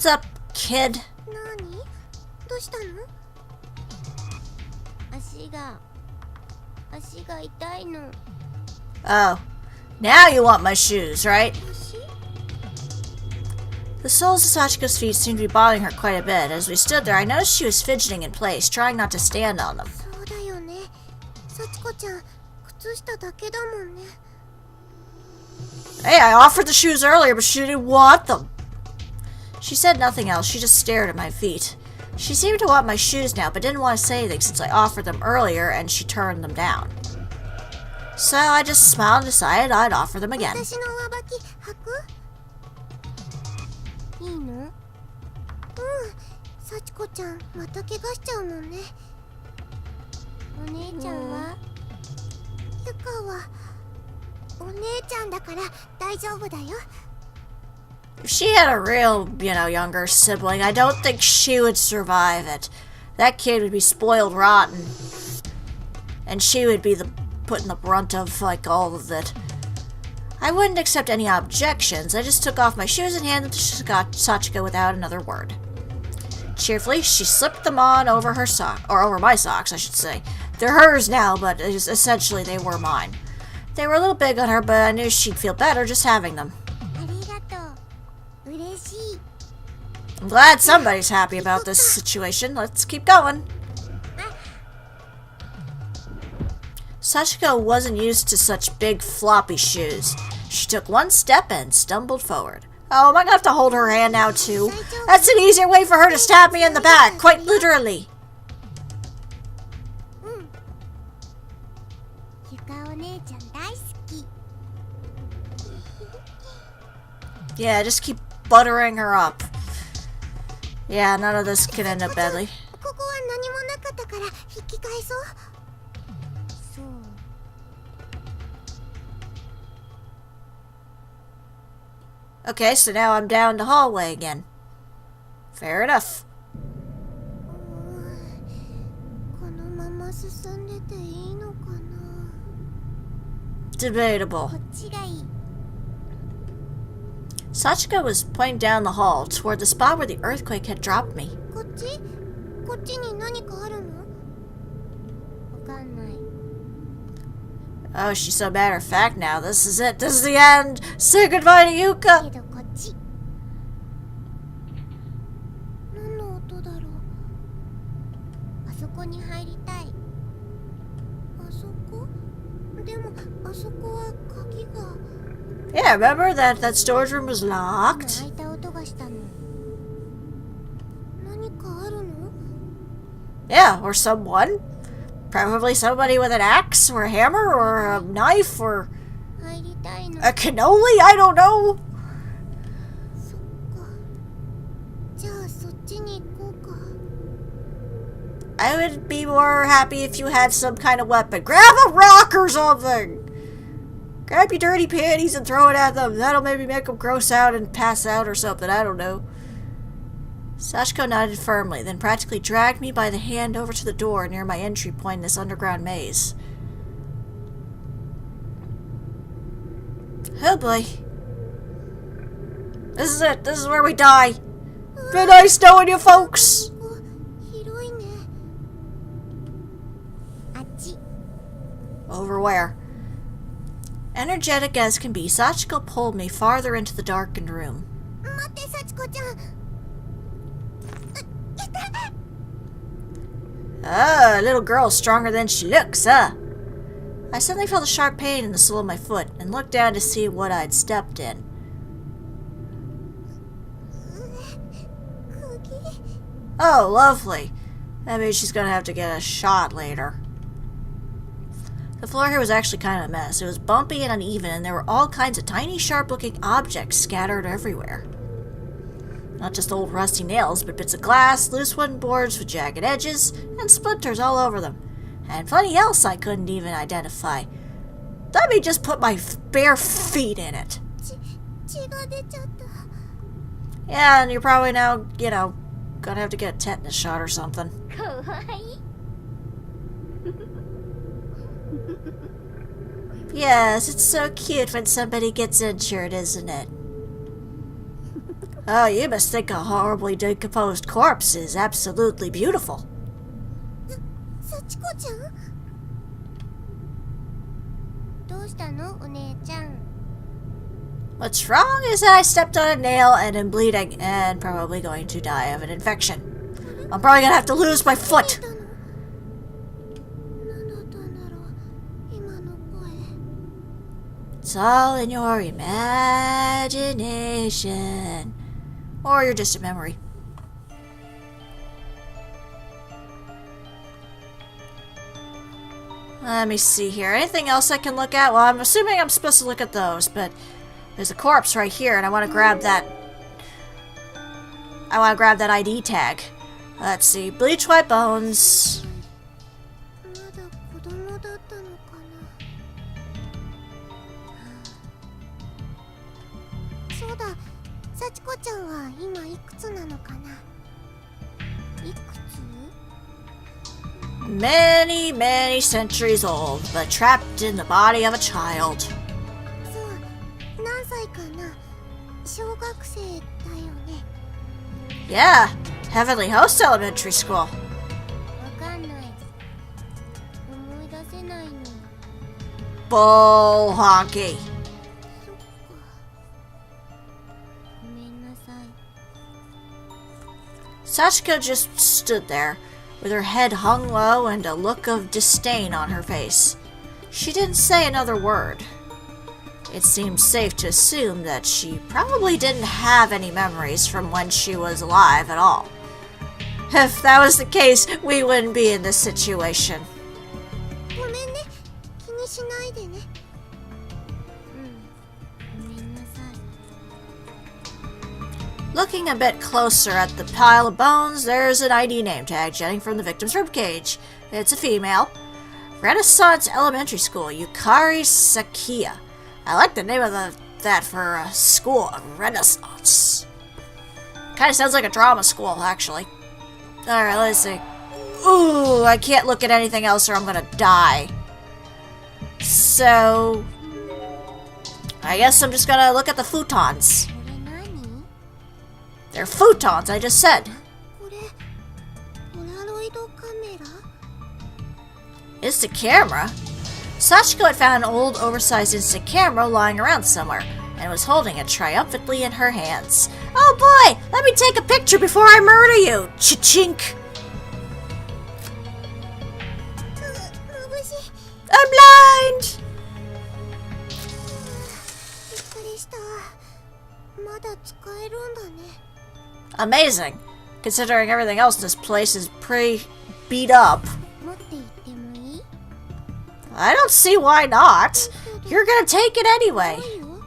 What's up, kid? Oh, now you want my shoes, right? The soles of Sachiko's feet seemed to be bothering her quite a bit. As we stood there, I noticed she was fidgeting in place, trying not to stand on them. Hey, I offered the shoes earlier, but she didn't want them. She said nothing else. She just stared at my feet. She seemed to want my shoes now, but didn't want to say anything since I offered them earlier and she turned them down. So I just smiled and decided I'd offer them again. If she had a real, younger sibling, I don't think she would survive it. That kid would be spoiled rotten. And she would be putting the brunt of, all of it. I wouldn't accept any objections. I just took off my shoes and handed them to Sachiko without another word. Cheerfully, she slipped them on over her over my socks, I should say. They're hers now, but essentially they were mine. They were a little big on her, but I knew she'd feel better just having them. I'm glad somebody's happy about this situation. Let's keep going. Sachiko wasn't used to such big, floppy shoes. She took one step and stumbled forward. Oh, am I gonna have to hold her hand now, too? That's an easier way for her to stab me in the back, quite literally. Yeah, just keep buttering her up. Yeah, none of this can end up badly. Okay, so now I'm down the hallway again. Fair enough. Debatable. Sachiko was pointing down the hall toward the spot where the earthquake had dropped me. Oh, she's so matter of fact now. This is it. This is the end. Say goodbye to Yuka. Yeah, remember that storage room was locked? Yeah, or someone. Probably somebody with an axe, or a hammer, or a knife, or a cannoli, I don't know. I would be more happy if you had some kind of weapon. Grab a rock or something! Grab your dirty panties and throw it at them. That'll maybe make them gross out and pass out or something, I don't know. Sachiko nodded firmly, then practically dragged me by the hand over to the door near my entry point in this underground maze. Oh boy. This is it. This is where we die. Been nice knowing you folks. Over where? Energetic as can be, Sachiko pulled me farther into the darkened room. Ah, little girl stronger than she looks, huh? I suddenly felt a sharp pain in the sole of my foot and looked down to see what I'd stepped in. Oh, lovely. That means she's gonna have to get a shot later. The floor here was actually kind of a mess. It was bumpy and uneven, and there were all kinds of tiny, sharp-looking objects scattered everywhere. Not just old rusty nails, but bits of glass, loose wooden boards with jagged edges, and splinters all over them. And plenty else I couldn't even identify. Let me just put my bare feet in it. Yeah, and you're probably now, gonna have to get a tetanus shot or something. Yes, it's so cute when somebody gets injured, isn't it? Oh, you must think a horribly decomposed corpse is absolutely beautiful. Sachiko-chan? どうしたの、お姉ちゃん? What's wrong is that I stepped on a nail and am bleeding and probably going to die of an infection. I'm probably gonna have to lose my foot. It's all in your imagination. Or your distant memory. Let me see here. Anything else I can look at? Well, I'm assuming I'm supposed to look at those, but there's a corpse right here, and I want to grab that. I want to grab that ID tag. Let's see. Bleach white bones. まだ子供だったのかな。そうだ、幸子ちゃんは今いくつなのかな。いくつ？ Many, many centuries old, but trapped in the body of a child. そう、何歳かな。小学生だよね。Yeah, Heavenly Host Elementary School. わかんない。思い出せないの。Bull honky. そっか。ごめんなさい。 Sachiko just stood there, with her head hung low and a look of disdain on her face. She didn't say another word. It seemed safe to assume that she probably didn't have any memories from when she was alive at all. If that was the case, we wouldn't be in this situation. ごめんね。気にしないでね。ごめんなさい。 Looking a bit closer at the pile of bones, there's an ID name tag jutting from the victim's ribcage. It's a female. Renaissance Elementary School, Yukari Sakia. I like the name of that for a school, Renaissance. Kind of sounds like a drama school, actually. Alright, let's see. Ooh, I can't look at anything else or I'm gonna die. So, I guess I'm just gonna look at the futons. これ何？ They're futons, I just said. これポラロイドカメラ？ It's the camera. Sachiko had found an old, oversized instant camera lying around somewhere, and was holding it triumphantly in her hands. Oh boy! Let me take a picture before I murder you! Cha-chink! 眩しい。 I'm blind! びっくりした。まだ使えるんだね。 Amazing, considering everything else in this place is pretty beat up. 持って行ってもいい？ I don't see why not. You're gonna take it anyway. いいよ。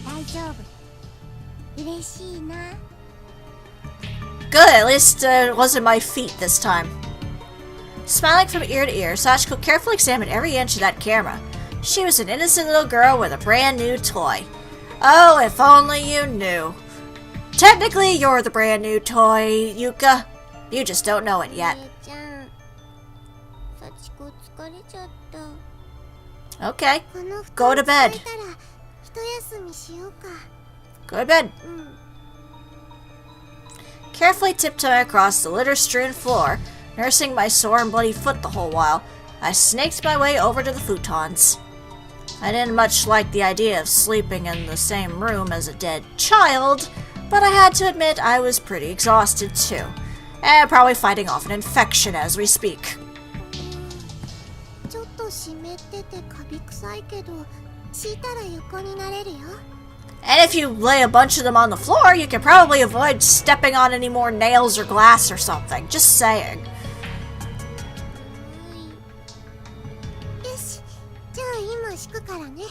大丈夫。嬉しいな。 Good, at least it wasn't my feet this time. Smiling from ear to ear, Sachiko carefully examined every inch of that camera. She was an innocent little girl with a brand new toy. Oh, if only you knew. Technically, you're the brand new toy, Yuka. You just don't know it yet. 姉ちゃん、幸子疲れちゃった。 Okay, この Go to 布団 bed. 使えたら一休みしようか。 go to bed. うん。 Carefully tiptoeing across the litter-strewn floor, nursing my sore and bloody foot the whole while, I snaked my way over to the futons. I didn't much like the idea of sleeping in the same room as a dead child, but I had to admit I was pretty exhausted too, and probably fighting off an infection as we speak. ちょっと湿っててカビ臭いけど、敷いたら横になれるよ。 And if you lay a bunch of them on the floor, you can probably avoid stepping on any more nails or glass or something. Just saying. よし、じゃあ今敷くからね。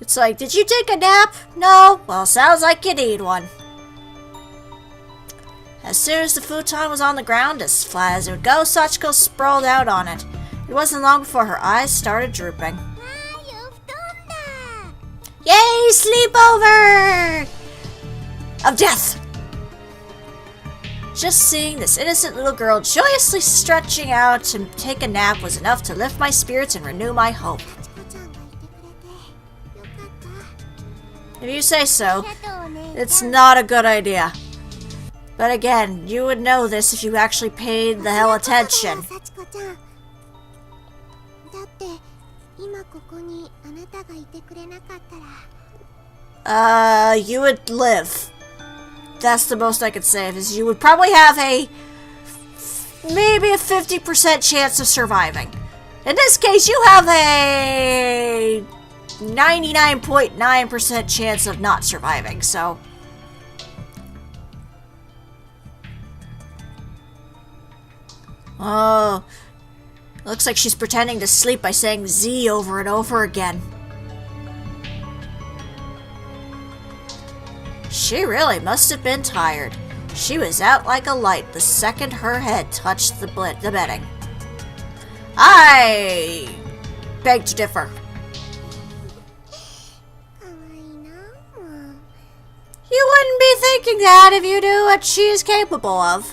It's like, did you take a nap? No? Well, sounds like you need one. As soon as the futon was on the ground, as flat as it would go, Sachiko sprawled out on it. It wasn't long before her eyes started drooping. わーい、お布団だ。 Yay, sleepover! Of death! Just seeing this innocent little girl joyously stretching out to take a nap was enough to lift my spirits and renew my hope. 幸子ちゃんがいてくれてよかっ If you say so, ありがとうお姉ちゃん it's not a good idea. But again, you would know this if you actually paid the hell attention. 幸子ちゃんだって今ここにあなたがいてくれなかったら You would live. That's the most I could say, is you would probably have maybe a 50% chance of surviving. In this case, you have a 99.9% chance of not surviving, so... Oh, looks like she's pretending to sleep by saying Z over and over again. She really must have been tired. She was out like a light the second her head touched the bedding. I beg to differ. かわいいなもう You wouldn't be thinking that if you knew what she is capable of.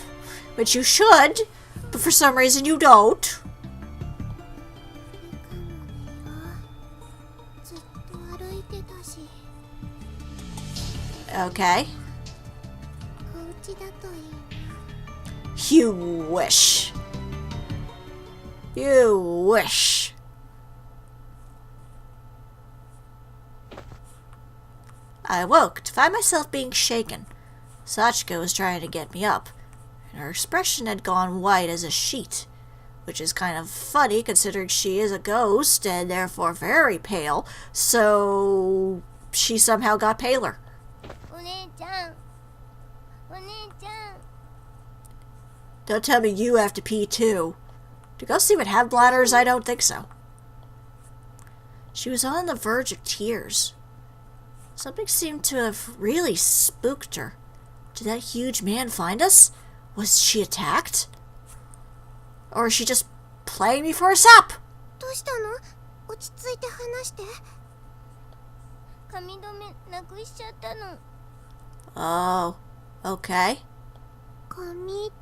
Which you should, but for some reason you don't. ずっと歩いてたし Okay. お家だといい You wish. You wish. I awoke to find myself being shaken. Sachiko was trying to get me up, and her expression had gone white as a sheet, which is kind of funny considering she is a ghost and therefore very pale, so she somehow got paler. お姉ちゃんお姉ちゃん Don't tell me you have to pee too. Do ghosts even have bladders? I don't think so. She was on the verge of tears. Something seemed to have really spooked her. Did that huge man find us? Was she attacked? Or is she just playing me for a sap? どうしたの落ち着いて話して髪留めなくしちゃったの Oh, okay. 髪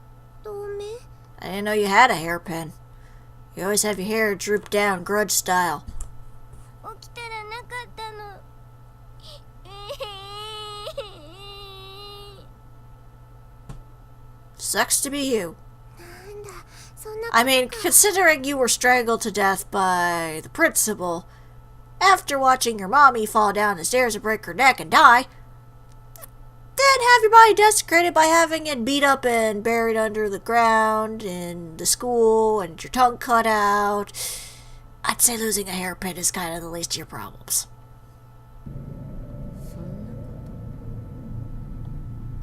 留め I didn't know you had a hairpin. You always have your hair drooped down, grudge style. 起きたらなかったの Sucks to be you. なんだそんな I mean, considering you were strangled to death by the principal, after watching your mommy fall down the stairs and break her neck and die, then have your body desecrated by having it beat up and buried under the ground in the school and your tongue cut out, I'd say losing a hairpin is kind of the least of your problems.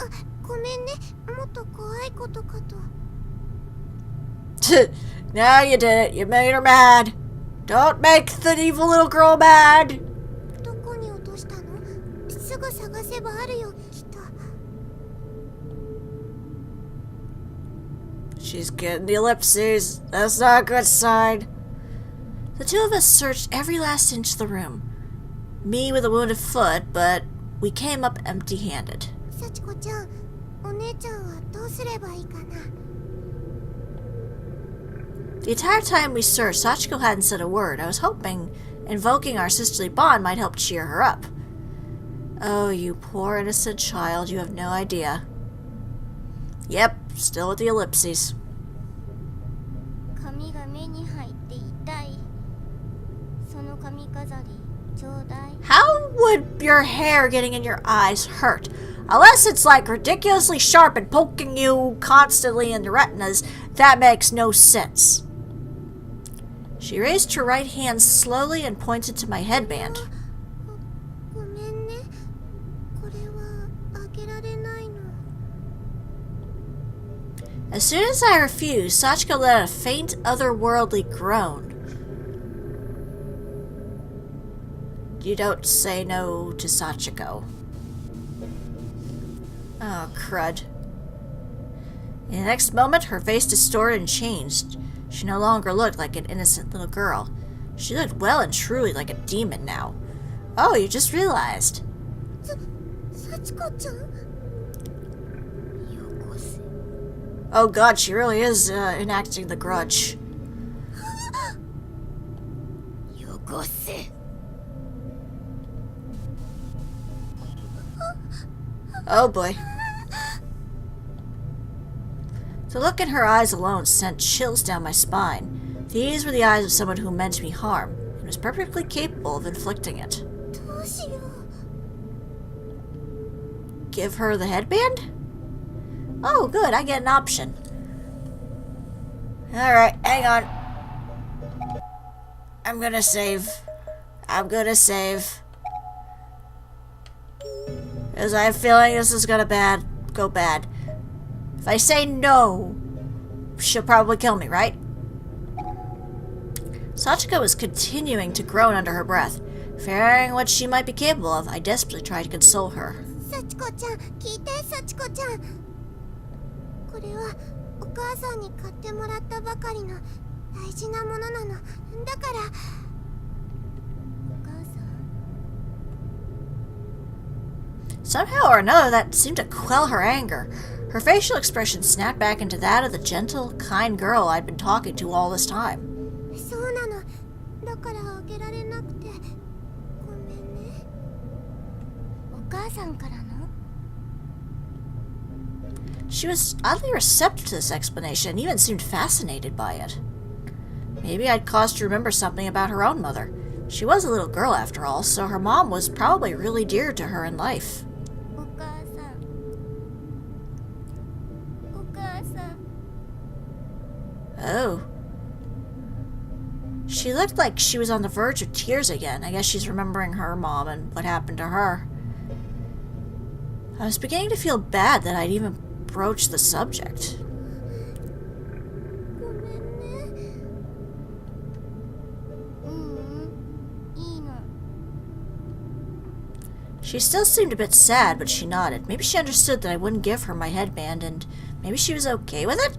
あごめんねもっと怖いことかと Now you did it. You made her mad. Don't make the evil little girl mad. どこに落としたのすぐ探せばあるよきっと She's getting the ellipses. That's not a good sign. The two of us searched every last inch of the room. Me with a wounded foot, but we came up empty-handed. 幸子ちゃんお姉ちゃんはどうすればいいかな The entire time we searched, Sachiko hadn't said a word. I was hoping invoking our sisterly bond might help cheer her up. Oh, you poor innocent child, you have no idea. Yep, still with the ellipses. 髪が目に入って痛いその髪飾りちょうだい How would your hair getting in your eyes hurt? Unless it's like ridiculously sharp and poking you constantly in the retinas, that makes no sense. She raised her right hand slowly and pointed to my headband. ごめんねこれはあげられないの As soon as I refused, Sachiko let out a faint, otherworldly groan. You don't say no to Sachiko. Oh, crud. In the next moment, her face distorted and changed. She no longer looked like an innocent little girl. She looked well and truly like a demon now. Oh, you just realized. 幸子ちゃんよこせ Oh god, she really is enacting the grudge. よこせ Oh boy. The look in her eyes alone sent chills down my spine. These were the eyes of someone who meant me harm, and was perfectly capable of inflicting it. Give her the headband? Oh, good, I get an option. Alright, hang on. I'm gonna save. Because I have a feeling this is gonna go bad. If I say no, she'll probably kill me, right? Sachiko was continuing to groan under her breath. Fearing what she might be capable of, I desperately tried to console her. Sachiko-chan, kite, Sachiko-chan. これはお母さんに買ってもらったばかりの大事なものなの。だから。お母さん? Somehow or another, that seemed to quell her anger. Her facial expression snapped back into that of the gentle, kind girl I'd been talking to all this time. そうなの。だからあげられなくてごめんね。お母さんからの? She was oddly receptive to this explanation and even seemed fascinated by it. Maybe I'd caused her to remember something about her own mother. She was a little girl after all, so her mom was probably really dear to her in life. お母さん。お母さん。 Oh. She looked like she was on the verge of tears again. I guess she's remembering her mom and what happened to her. I was beginning to feel bad that I'd even broached the subject. ごめんね。いいの。 She still seemed a bit sad, but she nodded. Maybe she understood that I wouldn't give her my headband, and maybe she was okay with it?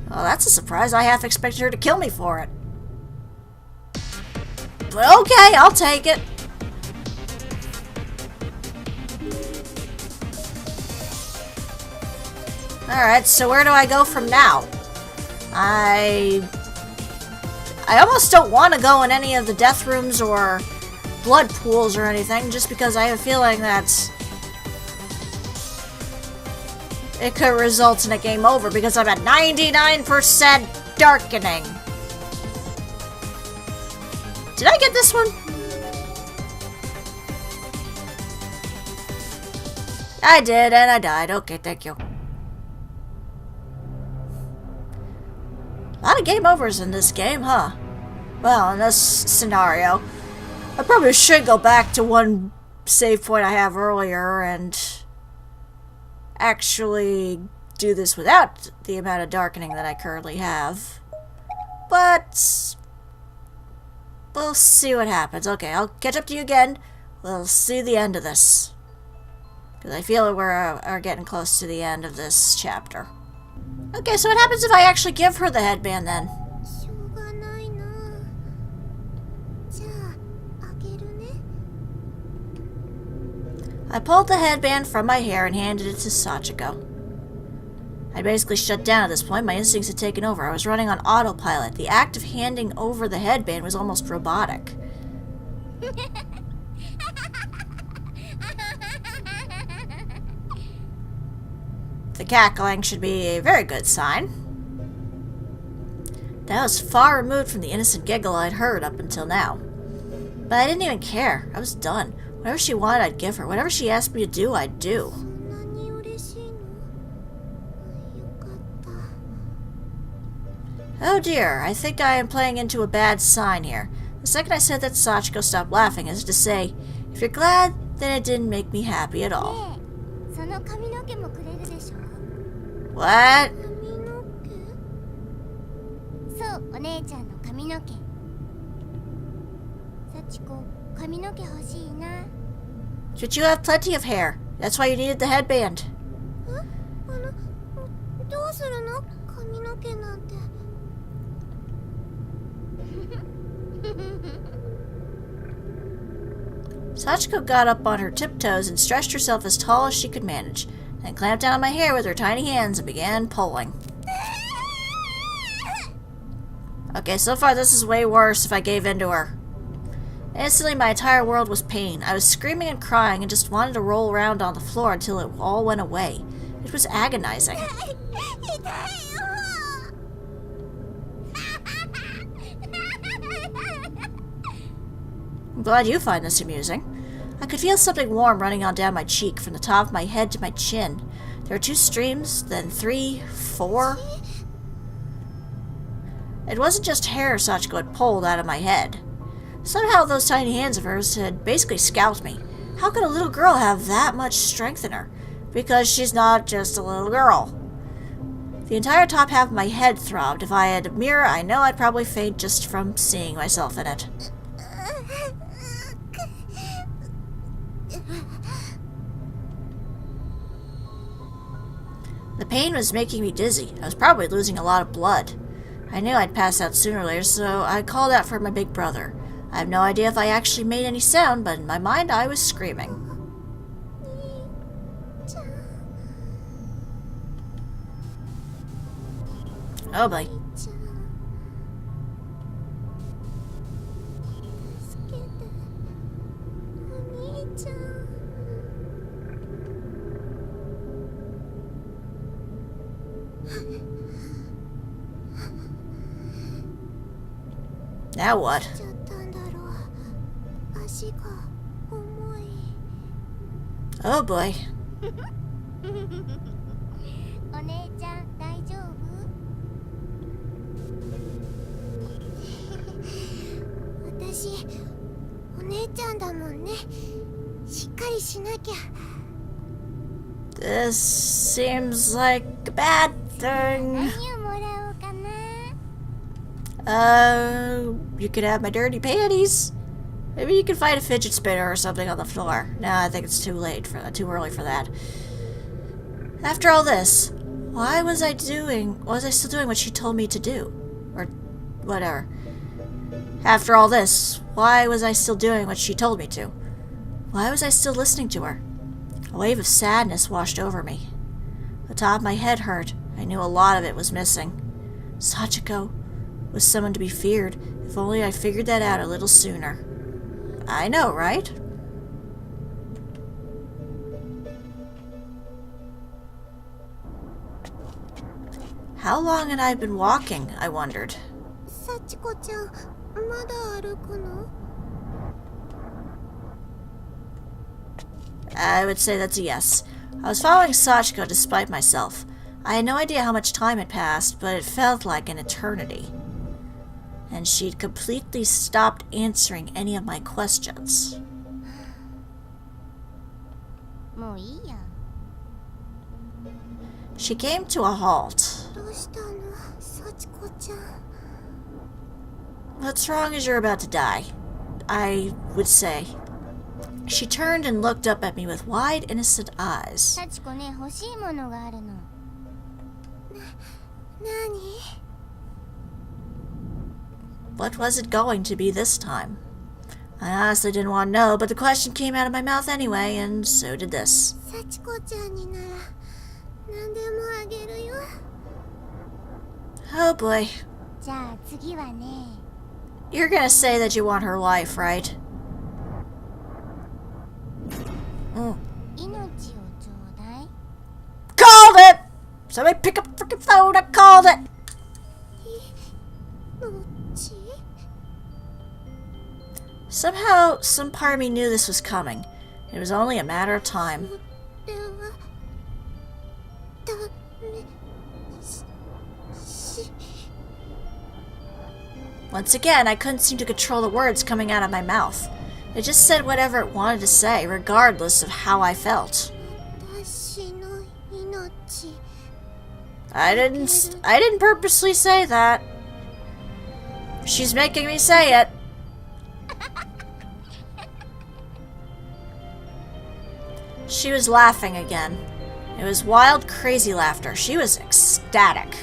Well, that's a surprise. I half expected her to kill me for it. But okay, I'll take it. Alright, so where do I go from now? I almost don't want to go in any of the death rooms or blood pools or anything, just because I have a feeling that it could result in a game over, because I'm at 99% darkening. Did I get this one? I did, and I died. Okay, thank you. A lot of game overs in this game, huh? Well, in this scenario, I probably should go back to one save point I have earlier and actually do this without the amount of darkening that I currently have. But we'll see what happens. Okay, I'll catch up to you again. We'll see the end of this. Because I feel we're getting close to the end of this chapter. Okay, so what happens if I actually give her the headband then? しょうがないな。じゃあ、あげるね。 I pulled the headband from my hair and handed it to Sachiko. I'd basically shut down at this point. My instincts had taken over. I was running on autopilot. The act of handing over the headband was almost robotic. The cackling should be a very good sign. That was far removed from the innocent giggle I'd heard up until now. But I didn't even care. I was done. Whatever she wanted, I'd give her. Whatever she asked me to do, I'd do. そんなに嬉しいの？よかった。 Oh dear, I think I am playing into a bad sign here. The second I said that, Sachiko stopped laughing, as if to say, if you're glad, then it didn't make me happy at all. ねえ、その髪の毛もくれるでしょ？ What? 髪の毛？そう、お姉ちゃんの髪の毛。幸子、髪の毛欲しいな。 But you have plenty of hair. That's why you needed the headband. どうするの？髪の毛なんて。Sachiko got up on her tiptoes and stretched herself as tall as she could manage, then clamped down on my hair with her tiny hands and began pulling. Okay, so far this is way worse if I gave in to her. Instantly, my entire world was pain. I was screaming and crying and just wanted to roll around on the floor until it all went away. It was agonizing. I'm glad you find this amusing. I could feel something warm running on down my cheek from the top of my head to my chin. There were 2 streams, then 3, 4. It wasn't just hair Sachiko had pulled out of my head. Somehow those tiny hands of hers had basically scalped me. How could a little girl have that much strength in her? Because she's not just a little girl. The entire top half of my head throbbed. If I had a mirror, I know I'd probably faint just from seeing myself in it. The pain was making me dizzy. I was probably losing a lot of blood. I knew I'd pass out sooner or later, so I called out for my big brother. I have no idea if I actually made any sound, but in my mind I was screaming. Oh boy. Now what? Oh boy. This seems like a bad thing. You could have my dirty panties. Maybe you can find a fidget spinner or something on the floor. No, I think it's too late for that, too early for that. After all this, was I still doing what she told me to do? Or whatever. After all this, why was I still doing what she told me to? Why was I still listening to her? A wave of sadness washed over me. The top of my head hurt. I knew a lot of it was missing. Sachiko was someone to be feared. If only I figured that out a little sooner. I know, right? How long had I been walking, I wondered. I would say that's a yes. I was following Sachiko despite myself. I had no idea how much time had passed, but it felt like an eternity. And she'd completely stopped answering any of my questions. She came to a halt. What's wrong is you're about to die, I would say. She turned and looked up at me with wide, innocent eyes. What was it going to be this time? I honestly didn't want to know, but the question came out of my mouth anyway, and so did this. Oh boy. You're gonna say that you want her life, right? Called it! Somebody pick up the freaking phone, I called it! Somehow, some part of me knew this was coming. It was only a matter of time. Once again, I couldn't seem to control the words coming out of my mouth. It just said whatever it wanted to say, regardless of how I felt. I didn't purposely say that. She's making me say it. She was laughing again. It was wild, crazy laughter. She was ecstatic.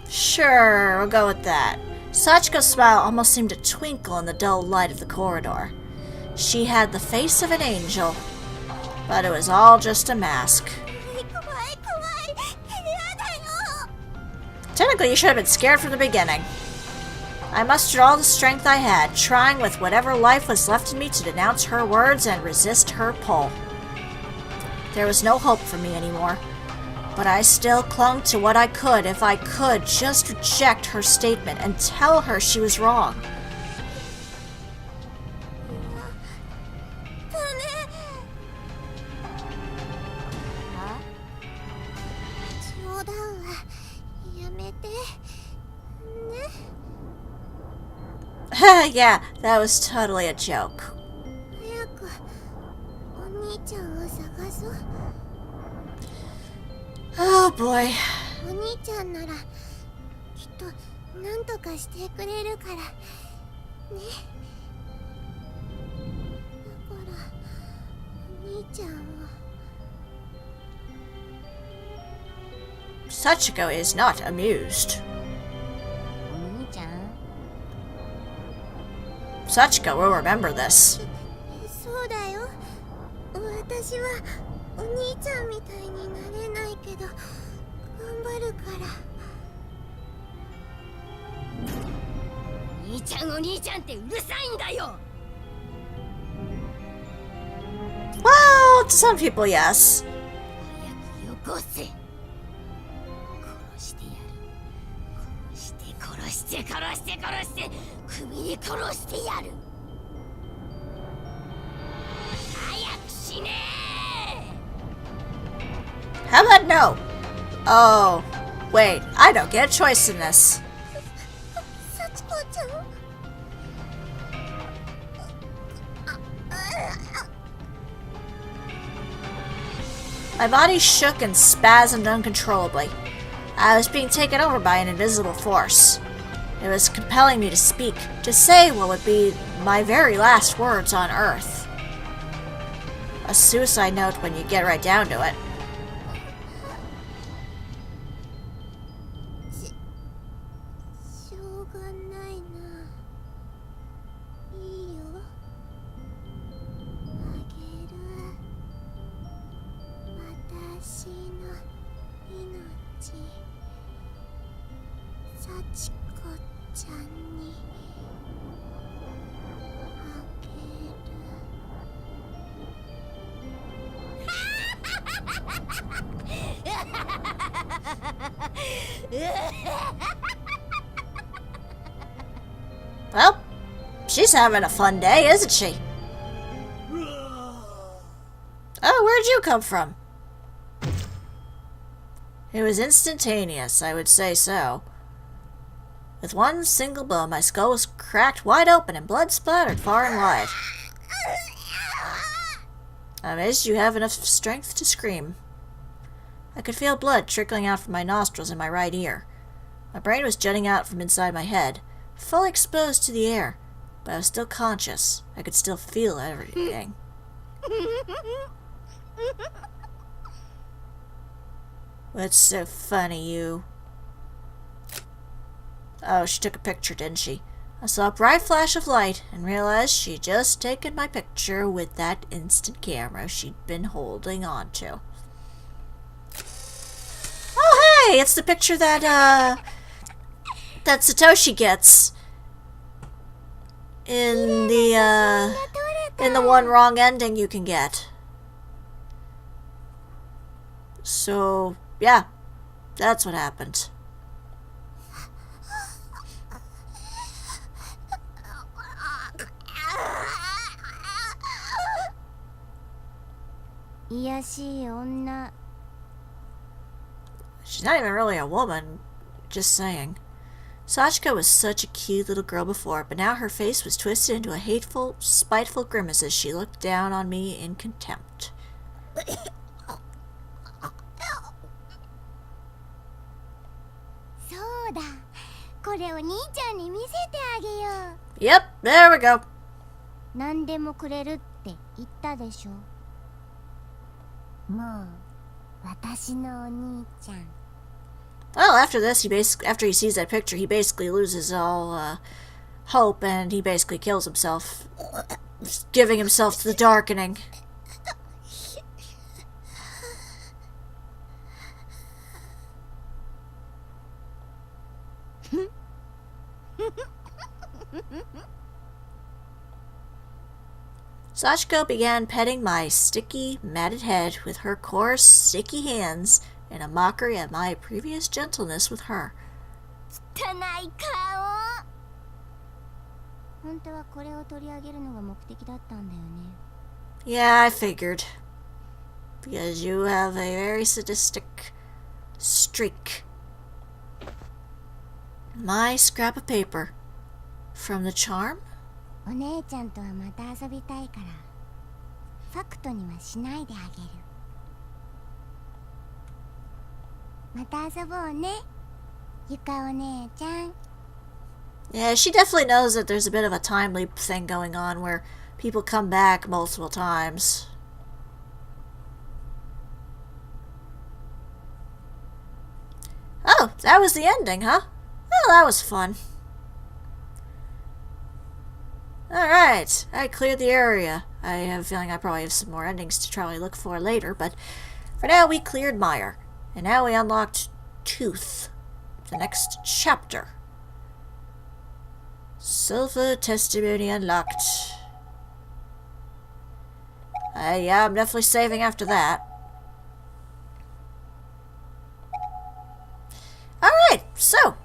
Sure, we'll go with that. Sachiko's smile almost seemed to twinkle in the dull light of the corridor. She had the face of an angel, but it was all just a mask. Technically, you should have been scared from the beginning. I mustered all the strength I had, trying with whatever life was left in me to denounce her words and resist her pull. There was no hope for me anymore, but I still clung to what I could if I could just reject her statement and tell her she was wrong. Yeah, that was totally a joke. Oh boy. Sachiko is not amused. Sachiko will remember this. Well, to some people, yes. How about no? Oh, wait, I don't get a choice in this. My body shook and spasmed uncontrollably. I was being taken over by an invisible force. It was compelling me to speak, to say what would be my very last words on Earth. A suicide note when you get right down to it. Well, she's having a fun day, isn't she? Oh, where'd you come from? It was instantaneous, I would say so. With one single blow, my skull was cracked wide open and blood splattered far and wide. I'm amazed you have enough strength to scream. I could feel blood trickling out from my nostrils in my right ear. My brain was jutting out from inside my head, fully exposed to the air, but I was still conscious. I could still feel everything. What's so funny, you? Oh, she took a picture, didn't she? I saw a bright flash of light and realized she'd just taken my picture with that instant camera she'd been holding on to. Oh, hey! It's the picture that Satoshi gets in the one wrong ending you can get. So, yeah, that's what happened. She's not even really a woman, just saying. Sachiko was such a cute little girl before, but now her face was twisted into a hateful, spiteful grimace as she looked down on me in contempt. Yep, there we go. Well, after this, after he sees that picture, he basically loses all hope, and he basically kills himself. giving himself to the darkening. Sachiko began petting my sticky, matted head with her coarse, sticky hands in a mockery at my previous gentleness with her. Yeah, I figured. Because you have a very sadistic streak. My scrap of paper. From the charm? お姉ちゃんとはまた遊びたいからファクトにはしないであげるまた遊ぼうねゆかお姉ちゃん Yeah, she definitely knows that there's a bit of a time leap thing going on where people come back multiple times. Oh, that was the ending, huh? Well, that was fun. Alright, I cleared the area. I have a feeling I probably have some more endings to try to look for later, but for now we cleared Mire. And now we unlocked Tooth, the next chapter. Silver testimony unlocked. Yeah, I'm definitely saving after that. Alright, so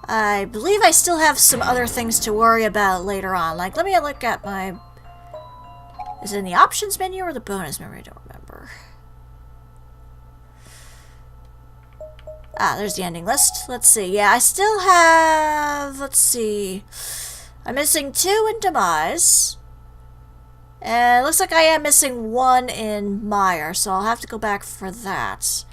I believe I still have some other things to worry about later on. Like, let me look at my... Is it in the options menu or the bonus menu? I don't remember. Ah, there's the ending list. Let's see. Yeah, I still have... Let's see. I'm missing 2 in Demise. And it looks like I am missing 1 in Mire, so I'll have to go back for that.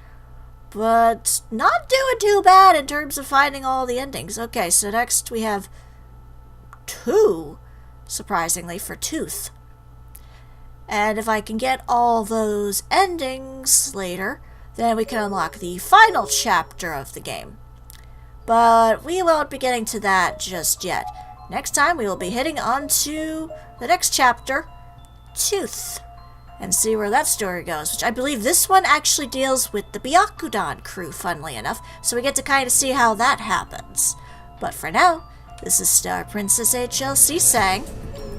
But not doing too bad in terms of finding all the endings. Okay, so next we have 2, surprisingly, for Tooth. And if I can get all those endings later, then we can unlock the final chapter of the game. But we won't be getting to that just yet. Next time we will be heading on to the next chapter, Tooth, and see where that story goes, which I believe this one actually deals with the Byakudan crew, funnily enough, so we get to kind of see how that happens. But for now, this is StarPrincessHLC saying,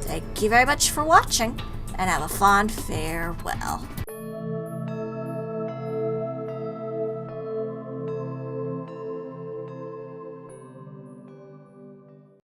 thank you very much for watching, and have a fond farewell.